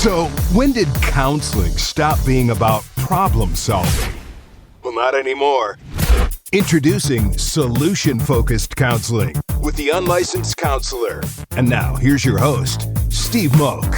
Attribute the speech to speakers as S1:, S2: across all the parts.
S1: So, when did counseling stop being about problem solving? Well, not anymore. Introducing solution-focused counseling with the unlicensed counselor. And now, here's your host, Steve Moak.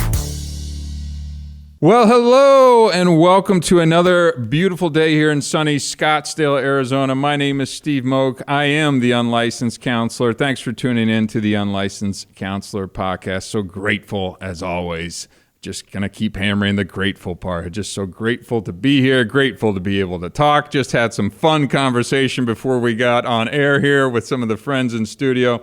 S2: Well, hello, and welcome to another beautiful day here in sunny Scottsdale, Arizona. My name is Steve Moak. I am the Unlicensed Counselor. Thanks for tuning in to the Unlicensed Counselor podcast. So grateful, as always. Just going to keep hammering the grateful part. Just so grateful to be here, grateful to be able to talk. Just had some fun conversation before we got on air here with some of the friends in studio.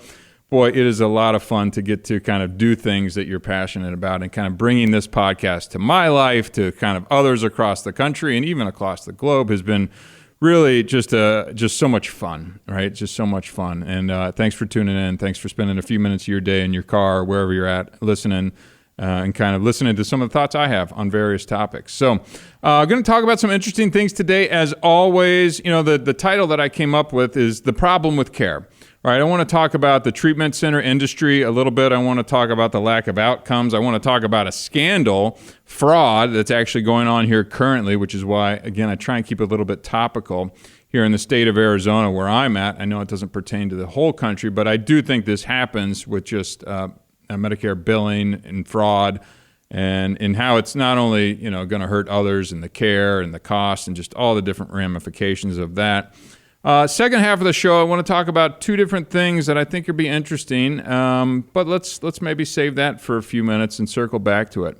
S2: Boy, it is a lot of fun to get to kind of do things that you're passionate about, and kind of bringing this podcast to my life, to kind of others across the country and even across the globe has been really just so much fun, right? Just so much fun. And thanks for tuning in. Thanks for spending a few minutes of your day in your car, wherever you're at, listening. And kind of listening to some of the thoughts I have on various topics. So I'm going to talk about some interesting things today. As always, you know, the title that I came up with is The Problem with Care. Right, I want to talk about the treatment center industry a little bit. I want to talk about the lack of outcomes. I want to talk about a scandal, fraud that's actually going on here currently, which is why, again, I try and keep it a little bit topical here in the state of Arizona where I'm at. I know it doesn't pertain to the whole country, but I do think this happens with just Medicare billing and fraud, and how it's not only, you know, going to hurt others and the care and the cost and just all the different ramifications of that. Second half of the show, I want to talk about two different things that I think would be interesting, but let's maybe save that for a few minutes and circle back to it.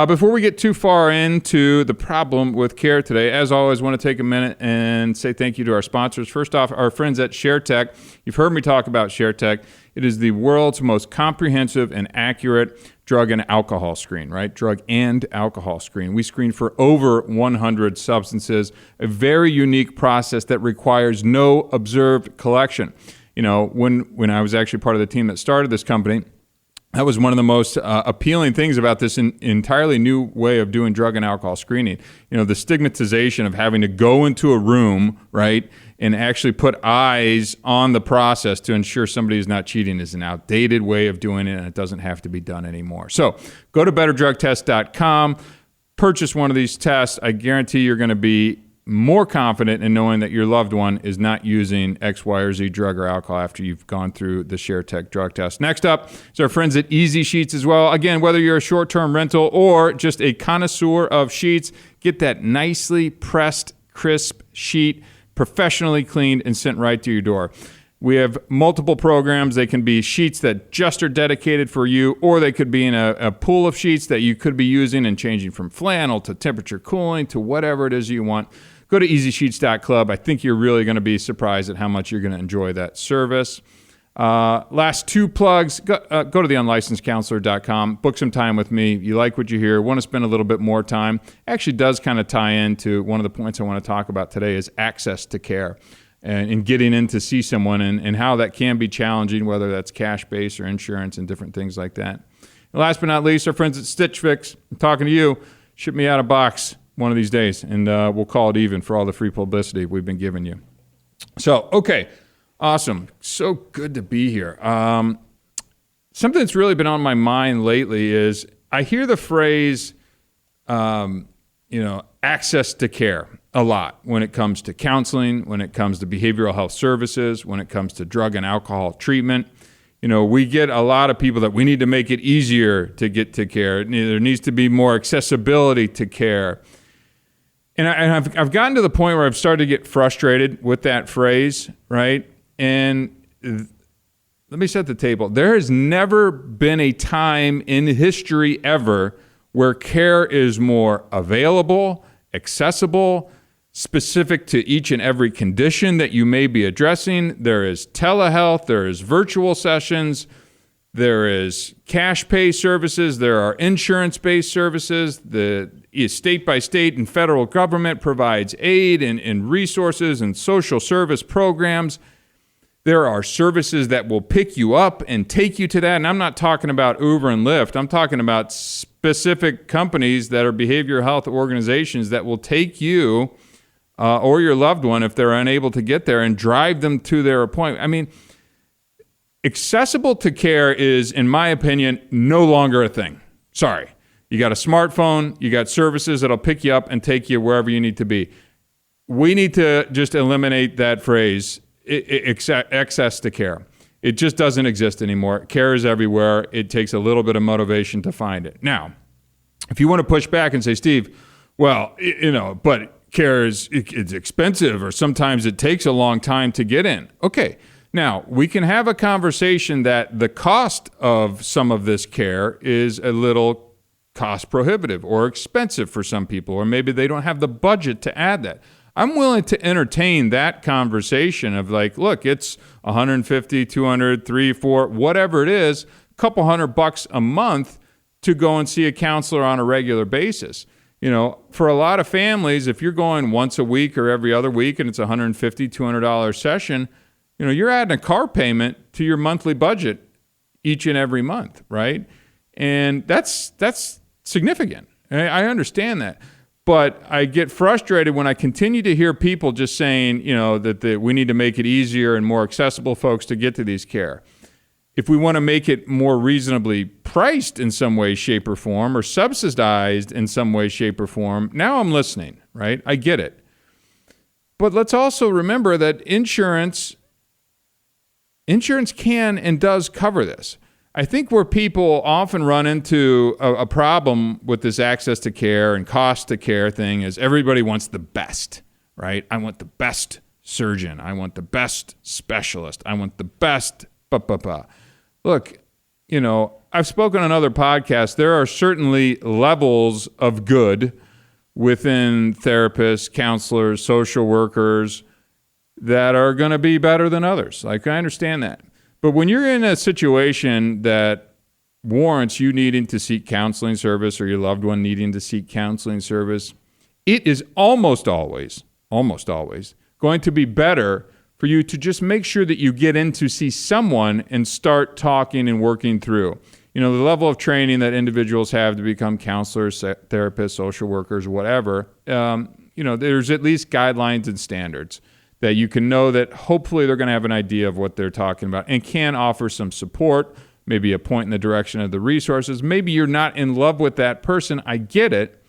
S2: Before we get too far into the problem with care today, as always, I want to take a minute and say thank you to our sponsors. First off, our friends at ShareTech. You've heard me talk about ShareTech. It is the world's most comprehensive and accurate drug and alcohol screen, right? Drug and alcohol screen. We screen for over 100 substances, a very unique process that requires no observed collection. You know, when I was actually part of the team that started this company, that was one of the most appealing things about this entirely new way of doing drug and alcohol screening. You know, the stigmatization of having to go into a room, right, and actually put eyes on the process to ensure somebody is not cheating is an outdated way of doing it, and it doesn't have to be done anymore. So go to betterdrugtest.com, purchase one of these tests. I guarantee you're going to be more confident in knowing that your loved one is not using X, Y, or Z drug or alcohol after you've gone through the ShareTech drug test. Next up is our friends at Easy Sheets as well. Again, whether you're a short-term rental or just a connoisseur of sheets, get that nicely pressed, crisp sheet, professionally cleaned and sent right to your door. We have multiple programs. They can be sheets that just are dedicated for you, or they could be in a pool of sheets that you could be using and changing from flannel to temperature cooling to whatever it is you want. Go to easysheets.club. I think you're really going to be surprised at how much you're going to enjoy that service. Last two plugs, go to theunlicensedcounselor.com, book some time with me. You like what you hear, want to spend a little bit more time. Actually does kind of tie into one of the points I want to talk about today is access to care and getting in to see someone and how that can be challenging, whether that's cash-based or insurance and different things like that. And last but not least, our friends at Stitch Fix. I'm talking to you. Ship me out a box one of these days, and we'll call it even for all the free publicity we've been giving you. So, okay, awesome. So good to be here. Something that's really been on my mind lately is I hear the phrase, access to care a lot when it comes to counseling, when it comes to behavioral health services, when it comes to drug and alcohol treatment. You know, we get a lot of people that we need to make it easier to get to care. There needs to be more accessibility to care. And I've gotten to the point where I've started to get frustrated with that phrase, right? And let me set the table. There has never been a time in history ever where care is more available, accessible, specific to each and every condition that you may be addressing. There is telehealth, there is virtual sessions, there is cash pay services, there are insurance-based services. The state by state and federal government provides aid and resources and social service programs. There are services that will pick you up and take you to that. And I'm not talking about Uber and Lyft. I'm talking about specific companies that are behavioral health organizations that will take you or your loved one, if they're unable to get there, and drive them to their appointment. I mean, accessible to care is, in my opinion, no longer a thing. Sorry. You got a smartphone, you got services that'll pick you up and take you wherever you need to be. We need to just eliminate that phrase, access to care. It just doesn't exist anymore. Care is everywhere. It takes a little bit of motivation to find it. Now, if you want to push back and say, Steve, well, but care it's expensive, or sometimes it takes a long time to get in. Okay. Now, we can have a conversation that the cost of some of this care is a little cost prohibitive or expensive for some people, or maybe they don't have the budget to add that. I'm willing to entertain that conversation of like, look, it's $150, $200, $300, $400, whatever it is, a couple $100 a month to go and see a counselor on a regular basis. For a lot of families, if you're going once a week or every other week and it's a $150, $200 session, you're adding a car payment to your monthly budget each and every month, right? And that's significant. I understand that. But I get frustrated when I continue to hear people just saying, that we need to make it easier and more accessible folks to get to these care. If we want to make it more reasonably priced in some way, shape, or form, or subsidized in some way, shape, or form, now I'm listening, right? I get it. But let's also remember that insurance can and does cover this. I think where people often run into a problem with this access to care and cost to care thing is everybody wants the best, right? I want the best surgeon. I want the best specialist. I want the best Look, I've spoken on other podcasts. There are certainly levels of good within therapists, counselors, social workers that are going to be better than others. Like, I understand that. But when you're in a situation that warrants you needing to seek counseling service or your loved one needing to seek counseling service, it is almost always going to be better for you to just make sure that you get in to see someone and start talking and working through. The level of training that individuals have to become counselors, therapists, social workers, whatever, there's at least guidelines and standards that you can know that hopefully they're going to have an idea of what they're talking about and can offer some support, maybe a point in the direction of the resources. Maybe you're not in love with that person. I get it.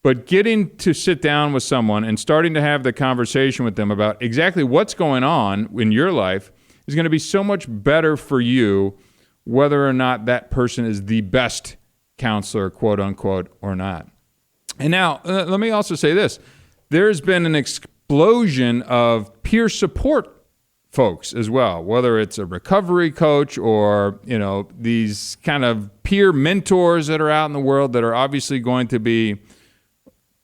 S2: But getting to sit down with someone and starting to have the conversation with them about exactly what's going on in your life is going to be so much better for you, whether or not that person is the best counselor, quote unquote, or not. And now, let me also say this. There's been an explosion of peer support folks as well, whether it's a recovery coach or, these kind of peer mentors that are out in the world that are obviously going to be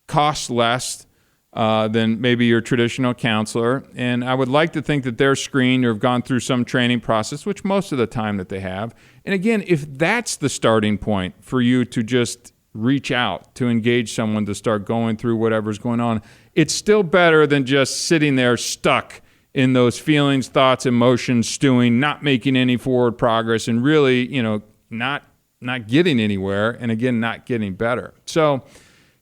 S2: cost less than maybe your traditional counselor. And I would like to think that they're screened or have gone through some training process, which most of the time that they have. And again, if that's the starting point for you to just reach out, to engage someone, to start going through whatever's going on, it's still better than just sitting there stuck in those feelings, thoughts, emotions, stewing, not making any forward progress, and really, not getting anywhere, and again, not getting better. So,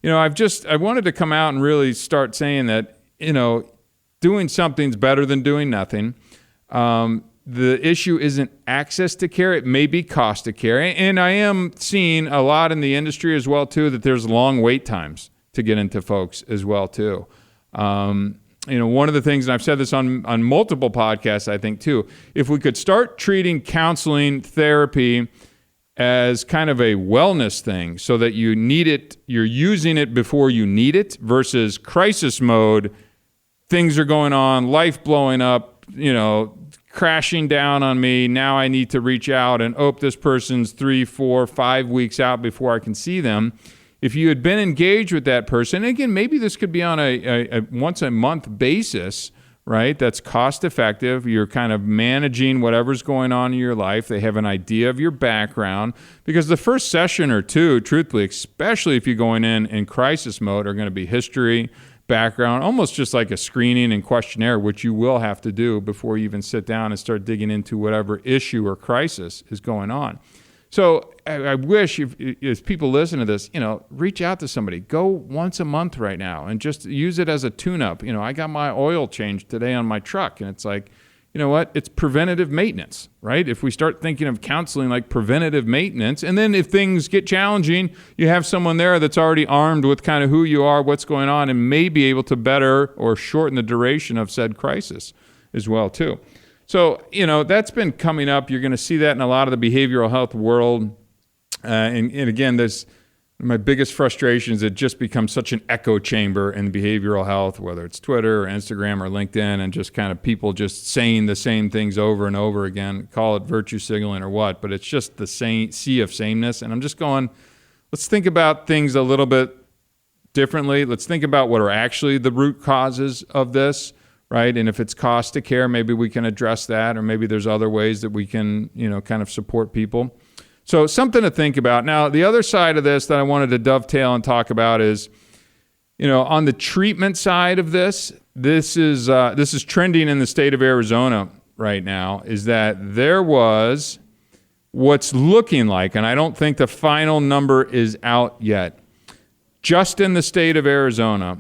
S2: I wanted to come out and really start saying that, doing something's better than doing nothing. The issue isn't access to care. It may be cost of care. And I am seeing a lot in the industry as well, too, that there's long wait times to get into folks as well, too. One of the things, and I've said this on multiple podcasts, I think, too, if we could start treating counseling, therapy as kind of a wellness thing so that you need it, you're using it before you need it versus crisis mode, things are going on, life blowing up, crashing down on me. Now I need to reach out and this person's 3, 4, 5 weeks out before I can see them. If you had been engaged with that person, again, maybe this could be on a once a month basis, right? That's cost effective. You're kind of managing whatever's going on in your life. They have an idea of your background, because the first session or two, truthfully, especially if you're going in crisis mode, are going to be history, background, almost just like a screening and questionnaire, which you will have to do before you even sit down and start digging into whatever issue or crisis is going on. So I wish if people listen to this, reach out to somebody. Go once a month right now and just use it as a tune-up. I got my oil changed today on my truck, and it's like, you know what? It's preventative maintenance, right? If we start thinking of counseling like preventative maintenance, and then if things get challenging, you have someone there that's already armed with kind of who you are, what's going on, and may be able to better or shorten the duration of said crisis as well, too. So, that's been coming up. You're going to see that in a lot of the behavioral health world. And again, there's my biggest frustration is it just becomes such an echo chamber in behavioral health, whether it's Twitter or Instagram or LinkedIn, and just kind of people just saying the same things over and over again, call it virtue signaling or what, but it's just the same sea of sameness. And I'm just going, let's think about things a little bit differently. Let's think about what are actually the root causes of this, right? And if it's cost to care, maybe we can address that, or maybe there's other ways that we can, kind of support people. So something to think about. Now, the other side of this that I wanted to dovetail and talk about is, on the treatment side of this is trending in the state of Arizona right now, is that there was what's looking like, and I don't think the final number is out yet, just in the state of Arizona,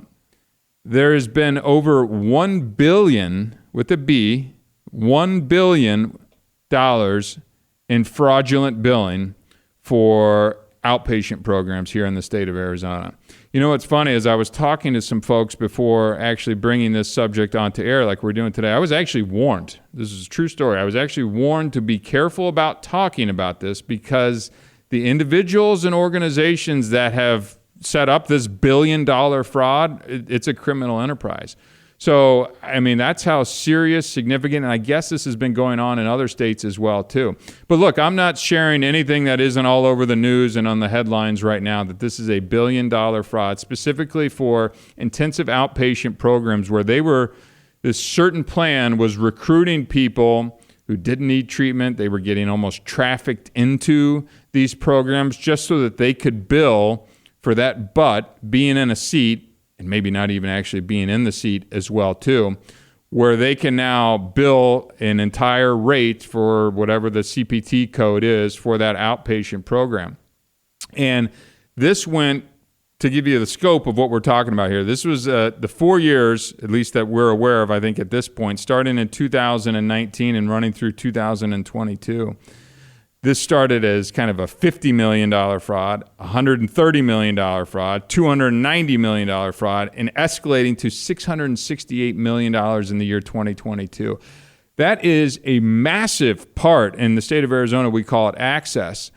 S2: there has been over $1 billion, with a B, $1 billion in fraudulent billing for outpatient programs here in the state of Arizona. What's funny is I was talking to some folks before actually bringing this subject onto air like we're doing today. I was actually warned. This is a true story. I was actually warned to be careful about talking about this because the individuals and organizations that have set up this $1 billion fraud, it's a criminal enterprise. So, that's how serious, significant, and I guess this has been going on in other states as well, too. But look, I'm not sharing anything that isn't all over the news and on the headlines right now, that this is a $1 billion fraud, specifically for intensive outpatient programs where this certain plan was recruiting people who didn't need treatment. They were getting almost trafficked into these programs just so that they could bill for that butt being in a seat, and maybe not even actually being in the seat as well, too, where they can now bill an entire rate for whatever the CPT code is for that outpatient program. And this went, to give you the scope of what we're talking about here, this was the 4 years, at least that we're aware of, I think at this point, starting in 2019 and running through 2022. This started as kind of a $50 million fraud, $130 million fraud, $290 million fraud, and escalating to $668 million in the year 2022. That is a massive part. In the state of Arizona, we call it Access,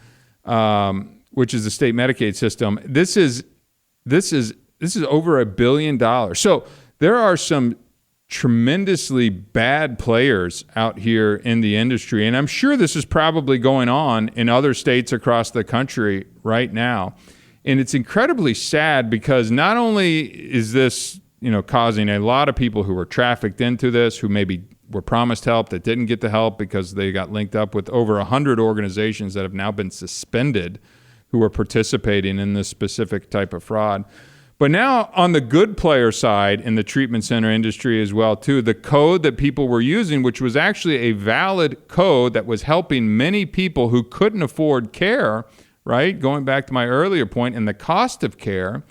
S2: which is the state Medicaid system. This is over $1 billion. So there are some tremendously bad players out here in the industry. And I'm sure this is probably going on in other states across the country right now. And it's incredibly sad because not only is this, causing a lot of people who were trafficked into this, who maybe were promised help that didn't get the help because they got linked up with over 100 organizations that have now been suspended who are participating in this specific type of fraud. But now on the good player side in the treatment center industry as well, too, the code that people were using, which was actually a valid code that was helping many people who couldn't afford care, right? Going back to my earlier point, and the cost of care,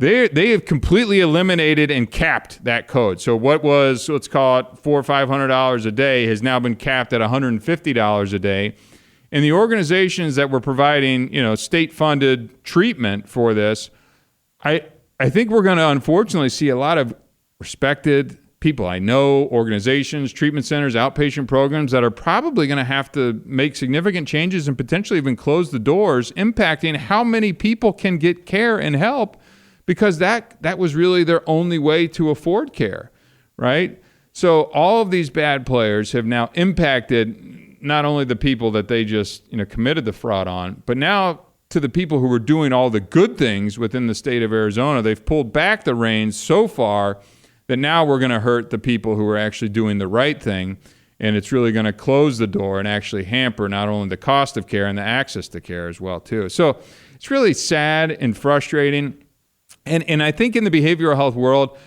S2: they have completely eliminated and capped that code. So what was, let's call it $400 or $500 a day, has now been capped at $150 a day. And the organizations that were providing, state-funded treatment for this, I think we're going to unfortunately see a lot of respected people I know, organizations, treatment centers, outpatient programs that are probably going to have to make significant changes and potentially even close the doors, impacting how many people can get care and help, because that was really their only way to afford care, right? So all of these bad players have now impacted not only the people that they just committed the fraud on, but now to the people who were doing all the good things within the state of Arizona. They've pulled back the reins so far that now we're going to hurt the people who are actually doing the right thing, and it's really going to close the door and actually hamper not only the cost of care and the access to care as well, too. So it's really sad and frustrating. And I think in the behavioral health world,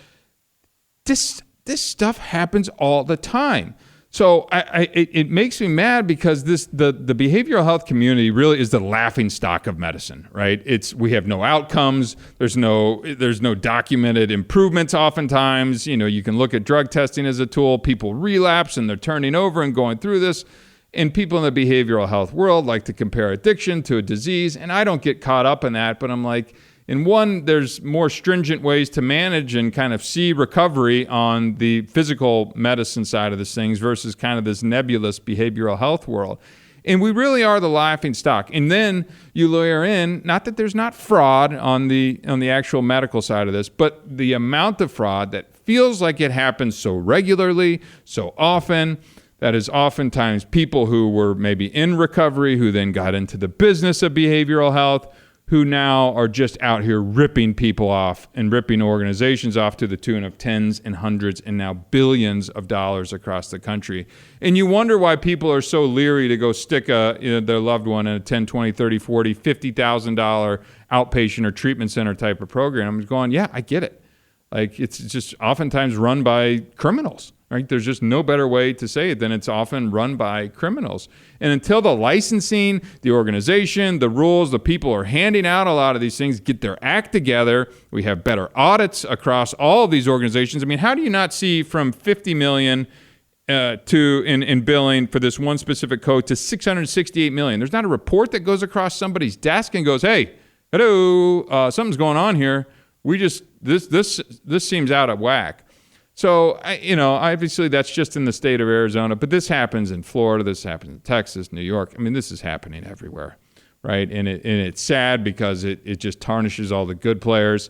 S2: this stuff happens all the time. So it makes me mad because the behavioral health community really is the laughing stock of medicine, right? We have no outcomes. There's no documented improvements. Oftentimes, you can look at drug testing as a tool. People relapse and they're turning over and going through this. And people in the behavioral health world like to compare addiction to a disease. And I don't get caught up in that, but I'm like, in one, there's more stringent ways to manage and kind of see recovery on the physical medicine side of this things versus kind of this nebulous behavioral health world. And we really are the laughing stock. And then you layer in, not that there's not fraud on the actual medical side of this, but the amount of fraud that feels like it happens so regularly, so often, that is oftentimes people who were maybe in recovery, who then got into the business of behavioral health, who now are just out here ripping people off and ripping organizations off to the tune of tens and hundreds and now billions of dollars across the country. And you wonder why people are so leery to go stick their loved one in a $10, $20, $30, $40, $50,000 outpatient or treatment center type of program. I'm going, yeah, I get it. Like, it's just oftentimes run by criminals, right? There's just no better way to say it than it's often run by criminals. And until the licensing, the organization, the rules, the people are handing out a lot of these things, get their act together, we have better audits across all of these organizations. I mean, how do you not see from $50 million in billing for this one specific code to $668 million? There's not a report that goes across somebody's desk and goes, hey, hello, something's going on here. This seems out of whack. So, obviously that's just in the state of Arizona, but this happens in Florida, this happens in Texas, New York. I mean, this is happening everywhere, right? And it's sad because it just tarnishes all the good players,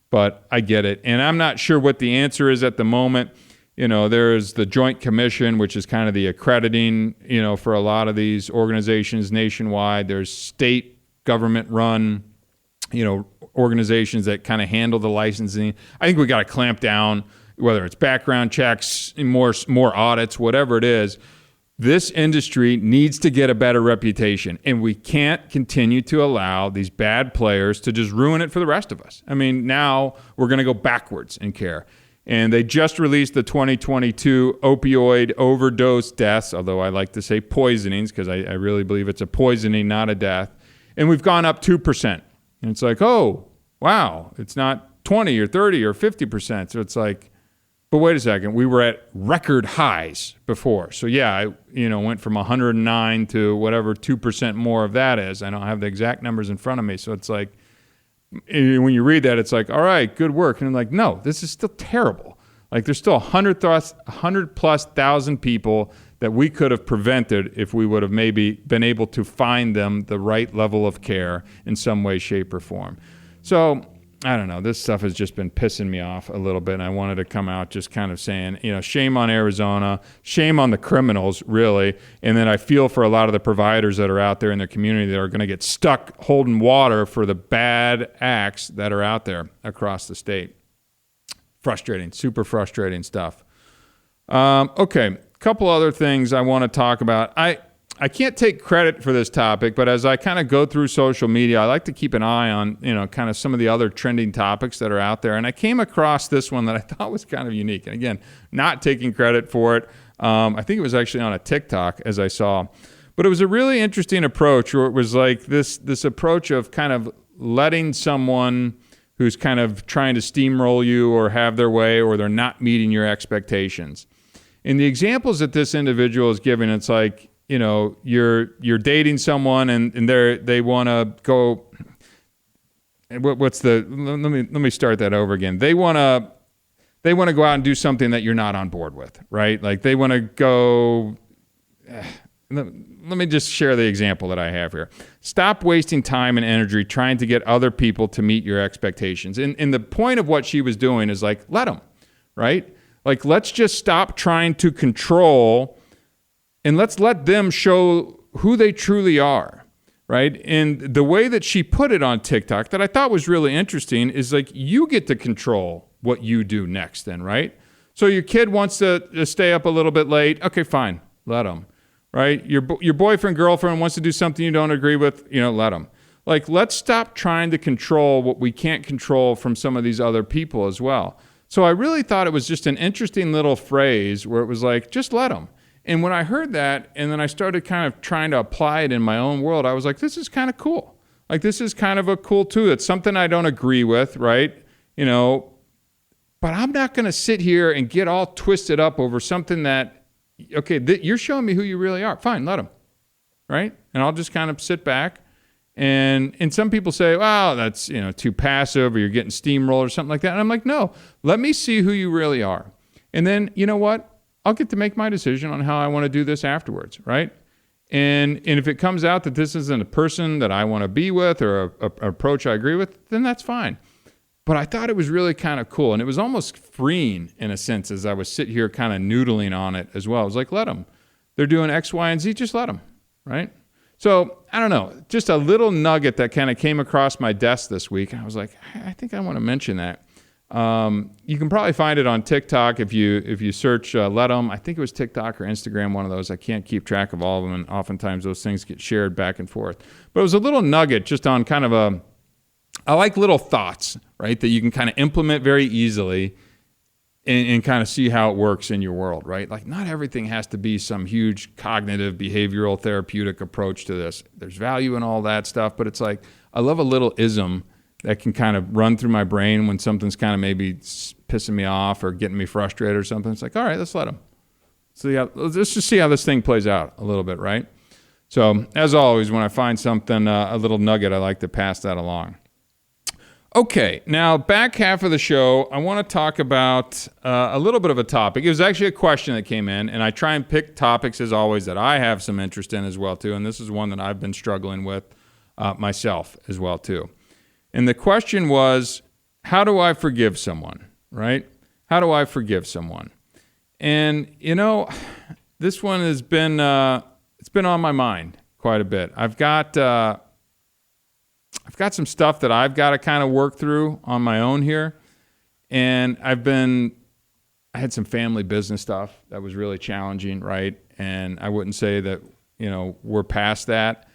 S2: but I get it. And I'm not sure what the answer is at the moment. There's the Joint Commission, which is kind of the accrediting, for a lot of these organizations nationwide. There's state government-run, organizations that kind of handle the licensing. I think we got to clamp down, whether it's background checks, more audits, whatever it is. This industry needs to get a better reputation, and we can't continue to allow these bad players to just ruin it for the rest of us. I mean, now we're going to go backwards in care. And they just released the 2022 opioid overdose deaths, although I like to say poisonings because I really believe it's a poisoning, not a death. And we've gone up 2%. And it's like, oh, wow, it's not 20 or 30 or 50%. So it's like, but wait a second, we were at record highs before. So yeah, I went from 109 to whatever 2% more of that is. I don't have the exact numbers in front of me. So it's like, when you read that, it's like, all right, good work. And I'm like, no, this is still terrible. Like, there's still 100 plus thousand people that we could have prevented if we would have maybe been able to find them the right level of care in some way, shape, or form. So I don't know. This stuff has just been pissing me off a little bit, and I wanted to come out just kind of saying, shame on Arizona, shame on the criminals, really. And then I feel for a lot of the providers that are out there in their community that are going to get stuck holding water for the bad acts that are out there across the state. Frustrating, super frustrating stuff. Okay. Couple other things I want to talk about. I can't take credit for this topic, but as I kind of go through social media, I like to keep an eye on, kind of some of the other trending topics that are out there. And I came across this one that I thought was kind of unique. And again, not taking credit for it. I think it was actually on a TikTok, as I saw. But it was a really interesting approach where it was like this approach of kind of letting someone who's kind of trying to steamroll you or have their way or they're not meeting your expectations. In the examples that this individual is giving, it's like, you're dating someone and they want to go. Let me start that over again. They want to go out and do something that you're not on board with, right? Like they want to go. Let me just share the example that I have here. Stop wasting time and energy trying to get other people to meet your expectations. And the point of what she was doing is like, let them, right? Like, let's just stop trying to control and let's let them show who they truly are, right? And the way that she put it on TikTok that I thought was really interesting is like, you get to control what you do next then, right? So your kid wants to stay up a little bit late. Okay, fine. Let them, right? Your boyfriend, girlfriend wants to do something you don't agree with, let them. Like, let's stop trying to control what we can't control from some of these other people as well. So I really thought it was just an interesting little phrase where it was like, just let them. And when I heard that, and then I started kind of trying to apply it in my own world, I was like, this is kind of cool. Like, this is kind of a cool tool. It's something I don't agree with, right? But I'm not going to sit here and get all twisted up over something that, okay, you're showing me who you really are. Fine, let them, right? And I'll just kind of sit back. And some people say, wow, that's, too passive, or you're getting steamrolled or something like that. And I'm like, no, let me see who you really are. And then, you know what? I'll get to make my decision on how I want to do this afterwards, right? And if it comes out that this isn't a person that I want to be with, or an approach I agree with, then that's fine. But I thought it was really kind of cool. And it was almost freeing in a sense as I was sitting here kind of noodling on it as well. I was like, let them. They're doing X, Y, and Z. Just let them, right? So I don't know, just a little nugget that kind of came across my desk this week. I was like, I think I want to mention that. You can probably find it on TikTok if you search let them. I think it was TikTok or Instagram, one of those. I can't keep track of all of them, and oftentimes those things get shared back and forth. But it was a little nugget just on kind of I like little thoughts, right, that you can kind of implement very easily and kind of see how it works in your world, right? Like, not everything has to be some huge cognitive, behavioral, therapeutic approach to this. There's value in all that stuff, but it's like, I love a little ism that can kind of run through my brain when something's kind of maybe pissing me off or getting me frustrated or something. It's like, all right, let's let them. So let's just see how this thing plays out a little bit, right? So as always, when I find something, a little nugget, I like to pass that along. Okay, now back half of the show, I want to talk about a little bit of a topic. It was actually a question that came in, and I try and pick topics, as always, that I have some interest in as well, too. And this is one that I've been struggling with myself as well, too. And the question was, how do I forgive someone, right? How do I forgive someone? And, this one has been, it's been on my mind quite a bit. I've got some stuff that I've got to kind of work through on my own here. And I had some family business stuff that was really challenging, right? And I wouldn't say that, we're past that.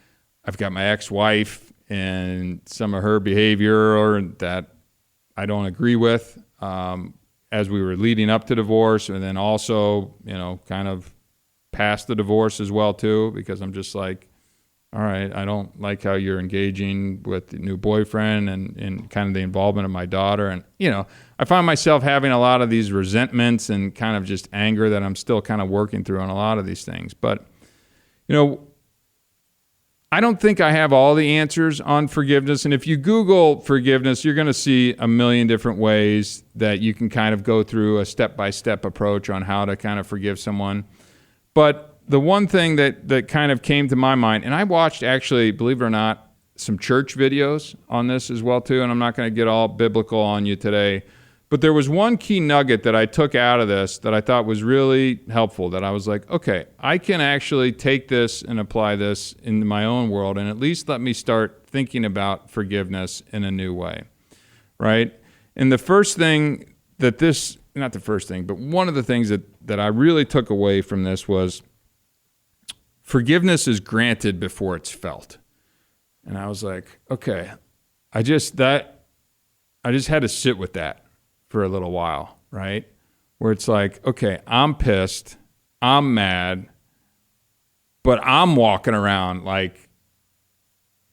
S2: I've got my ex-wife and some of her behavior that I don't agree with as we were leading up to divorce, and then also, kind of past the divorce as well too, because I'm just like, all right, I don't like how you're engaging with the new boyfriend and kind of the involvement of my daughter. And, I find myself having a lot of these resentments and kind of just anger that I'm still kind of working through on a lot of these things. But, I don't think I have all the answers on forgiveness. And if you Google forgiveness, you're going to see a million different ways that you can kind of go through a step-by-step approach on how to kind of forgive someone. But the one thing that kind of came to my mind, and I watched, actually, believe it or not, some church videos on this as well too, and I'm not going to get all biblical on you today, but there was one key nugget that I took out of this that I thought was really helpful, that I was like, okay, I can actually take this and apply this in my own world, and at least let me start thinking about forgiveness in a new way, right? And the first thing that not the first thing, but one of the things that I really took away from this was, forgiveness is granted before it's felt. And I was like, okay, I just had to sit with that for a little while, right? Where it's like, okay, I'm pissed, I'm mad, but I'm walking around like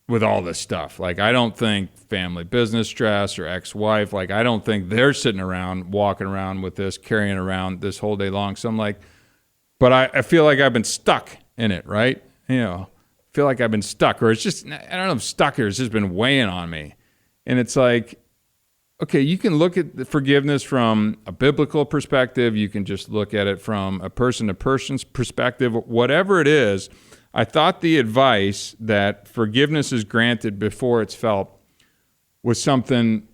S2: with all this stuff. Like, I don't think family business stress or ex-wife, like, I don't think they're sitting around walking around with this, carrying around this whole day long. So I'm like, but I feel like I've been stuck in it, right? Feel like I've been stuck, or it's just, I don't know if stuck, or it's just been weighing on me. And it's like, okay, you can look at the forgiveness from a biblical perspective. You can just look at it from a person-to-person's perspective. Whatever it is, I thought the advice that forgiveness is granted before it's felt was something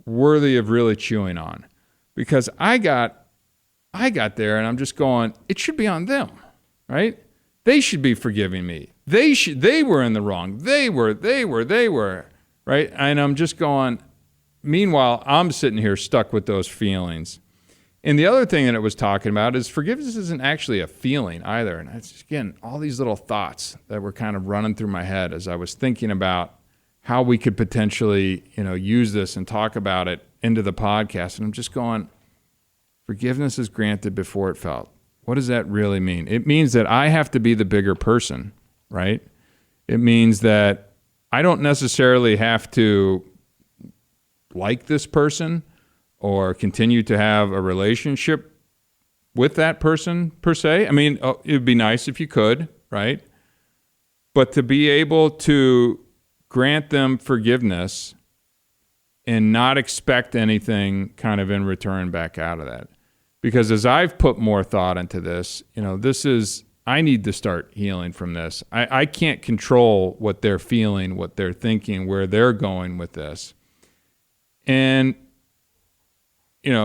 S2: worthy of really chewing on. Because I got there and I'm just going, it should be on them, right? They should be forgiving me. They were in the wrong. They were, right? And I'm just going, meanwhile, I'm sitting here stuck with those feelings. And the other thing that it was talking about is forgiveness isn't actually a feeling either. And it's, again, all these little thoughts that were kind of running through my head as I was thinking about how we could potentially, use this and talk about it into the podcast. And I'm just going, forgiveness is granted before it felt. what does that really mean? It means that I have to be the bigger person, right? It means that I don't necessarily have to like this person or continue to have a relationship with that person per se. I mean, it would be nice if you could, right? But to be able to grant them forgiveness and not expect anything kind of in return back out of that. Because as I've put more thought into this, I need to start healing from this. I can't control what they're feeling, what they're thinking, where they're going with this. And,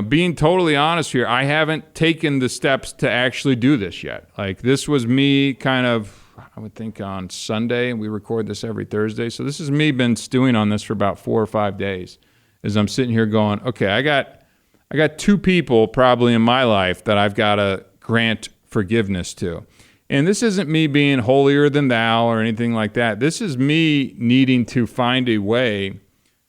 S2: being totally honest here, I haven't taken the steps to actually do this yet. Like, this was me kind of, I would think on Sunday, and we record this every Thursday. So this is me been stewing on this for about 4 or 5 days as I'm sitting here going, okay, I got 2 people probably in my life that I've got to grant forgiveness to. And this isn't me being holier than thou or anything like that. This is me needing to find a way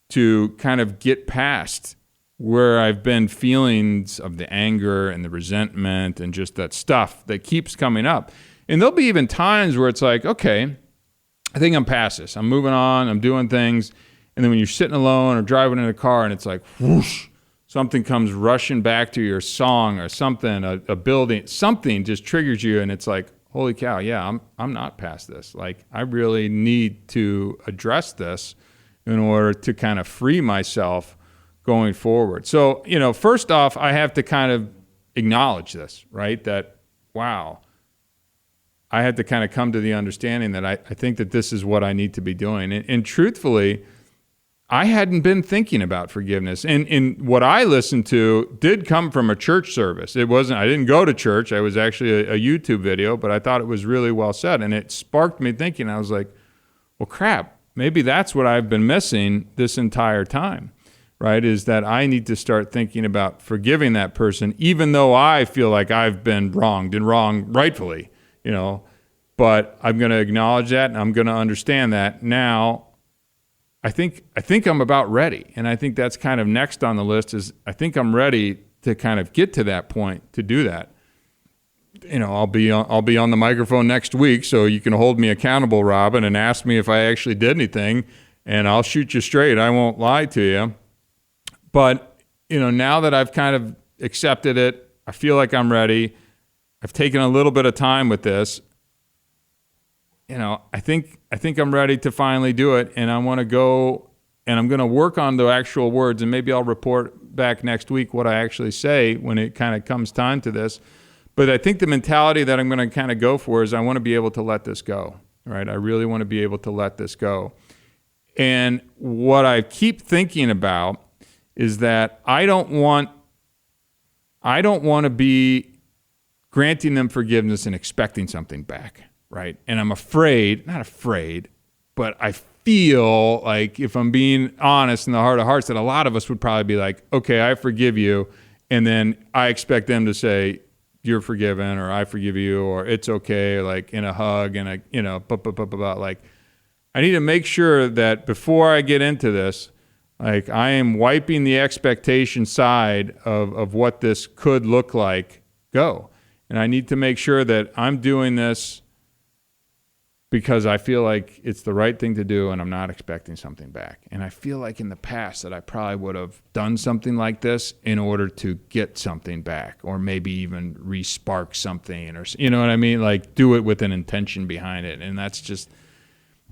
S2: to kind of get past where I've been feelings of the anger and the resentment and just that stuff that keeps coming up. And there'll be even times where it's like, okay, I think I'm past this. I'm moving on. I'm doing things. And then when you're sitting alone or driving in a car and it's like, whoosh, something comes rushing back to your song or something, a building, something just triggers you. And it's like, holy cow, yeah, I'm not past this. Like, I really need to address this in order to kind of free myself going forward. So, first off, I have to kind of acknowledge this, right? That, wow, I had to kind of come to the understanding that I think that this is what I need to be doing. And truthfully, I hadn't been thinking about forgiveness. And what I listened to did come from a church service. I didn't go to church. I was actually a YouTube video, but I thought it was really well said. And it sparked me thinking. I was like, well, crap, maybe that's what I've been missing this entire time, right? Is that I need to start thinking about forgiving that person, even though I feel like I've been wronged and wrong rightfully, but I'm going to acknowledge that and I'm going to understand that now. I think I'm about ready. And I think that's kind of next on the list is I think I'm ready to kind of get to that point to do that. I'll be on the microphone next week, so you can hold me accountable, Robin, and ask me if I actually did anything, and I'll shoot you straight. I won't lie to you. But, now that I've kind of accepted it, I feel like I'm ready. I've taken a little bit of time with this. I think I'm ready to finally do it, and I want to go, and I'm going to work on the actual words, and maybe I'll report back next week what I actually say when it kind of comes time to this. But I think the mentality that I'm going to kind of go for is I want to be able to let this go, right? I really want to be able to let this go. And what I keep thinking about is that I don't want to be granting them forgiveness and expecting something back. Right. And I'm not afraid, but I feel like if I'm being honest in the heart of hearts, that a lot of us would probably be like, okay, I forgive you. And then I expect them to say, you're forgiven, or I forgive you, or it's okay, or like in a hug and like, I need to make sure that before I get into this, like I am wiping the expectation side of what this could look like go. And I need to make sure that I'm doing this because I feel like it's the right thing to do and I'm not expecting something back. And I feel like in the past that I probably would have done something like this in order to get something back, or maybe even re-spark something, or, you know what I mean? Like do it with an intention behind it. And that's just,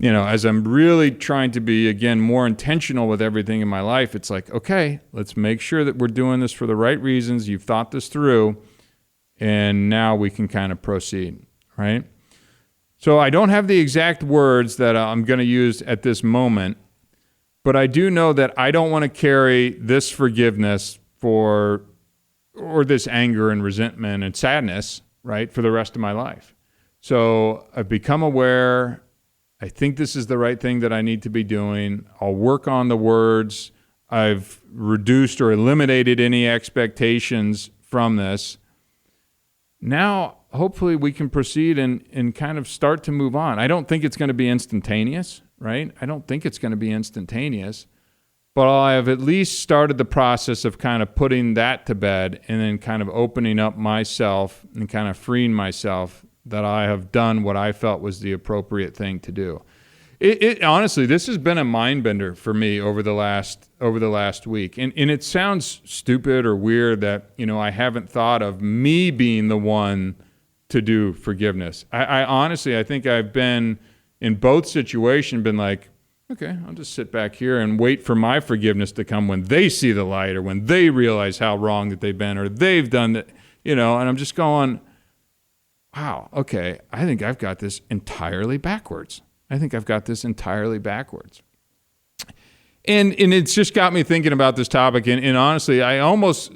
S2: as I'm really trying to be, again, more intentional with everything in my life, it's like, okay, let's make sure that we're doing this for the right reasons. You've thought this through, and now we can kind of proceed, right? So I don't have the exact words that I'm going to use at this moment, but I do know that I don't want to carry this forgiveness or this anger and resentment and sadness, right, for the rest of my life. So I've become aware. I think this is the right thing that I need to be doing. I'll work on the words. I've reduced or eliminated any expectations from this. Now, hopefully we can proceed and kind of start to move on. I don't think it's going to be instantaneous, right? I don't think it's going to be instantaneous, but I have at least started the process of kind of putting that to bed and then kind of opening up myself and kind of freeing myself that I have done what I felt was the appropriate thing to do. It honestly, this has been a mind bender for me over the last week. And it sounds stupid or weird that, I haven't thought of me being the one to do forgiveness. I honestly, I think I've been in both situations, been like, okay, I'll just sit back here and wait for my forgiveness to come when they see the light or when they realize how wrong that they've been or they've done that, and I'm just going, wow, okay, I think I've got this entirely backwards. And it's just got me thinking about this topic. And honestly, I almost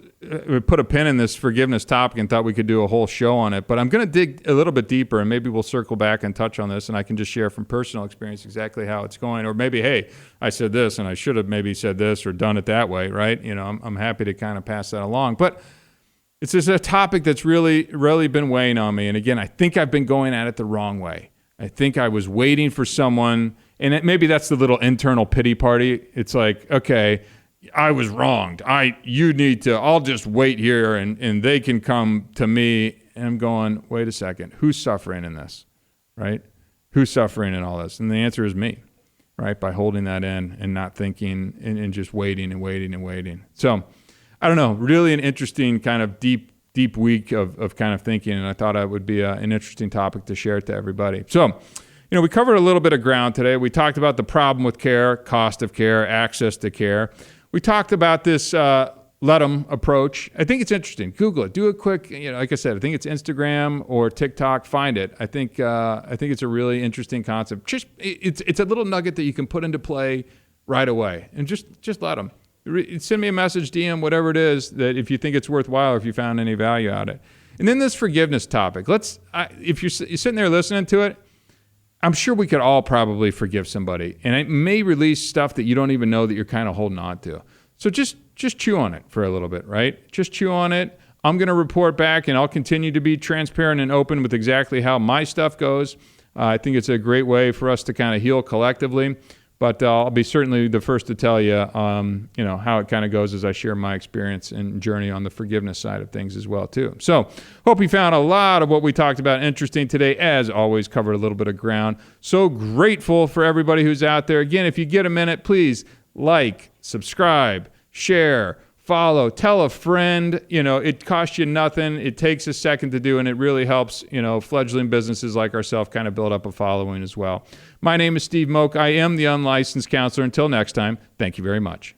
S2: put a pin in this forgiveness topic and thought we could do a whole show on it. But I'm going to dig a little bit deeper, and maybe we'll circle back and touch on this, and I can just share from personal experience exactly how it's going. Or maybe, hey, I said this, and I should have maybe said this or done it that way, right? I'm happy to kind of pass that along. But it's just a topic that's really, really been weighing on me. And again, I think I've been going at it the wrong way. I think I was waiting for someone, and maybe that's the little internal pity party. It's like, okay, I was wronged. I'll just wait here and they can come to me. And I'm going, wait a second, who's suffering in this, right? Who's suffering in all this? And the answer is me, right? By holding that in and not thinking and just waiting and waiting and waiting. So I don't know, really an interesting kind of deep week of kind of thinking, and I thought it would be an interesting topic to share to everybody. So, we covered a little bit of ground today. We talked about the problem with care, cost of care, access to care. We talked about this let 'em approach. I think it's interesting. Google it. Do a quick, like I said, I think it's Instagram or TikTok. Find it. I think it's a really interesting concept. Just it's a little nugget that you can put into play right away, and just let them. Send me a message, DM, whatever it is, that if you think it's worthwhile, if you found any value out of it. And then this forgiveness topic. If you're sitting there listening to it, I'm sure we could all probably forgive somebody. And it may release stuff that you don't even know that you're kind of holding on to. So just chew on it for a little bit, right? Just chew on it. I'm going to report back, and I'll continue to be transparent and open with exactly how my stuff goes. I think it's a great way for us to kind of heal collectively. But I'll be certainly the first to tell you, how it kind of goes as I share my experience and journey on the forgiveness side of things as well, too. So hope you found a lot of what we talked about interesting today. As always, covered a little bit of ground. So grateful for everybody who's out there. Again, if you get a minute, please like, subscribe, share, follow, tell a friend. It costs you nothing. It takes a second to do, and it really helps, fledgling businesses like ourselves kind of build up a following as well. My name is Steve Moak. I am the Unlicensed Counselor. Until next time, thank you very much.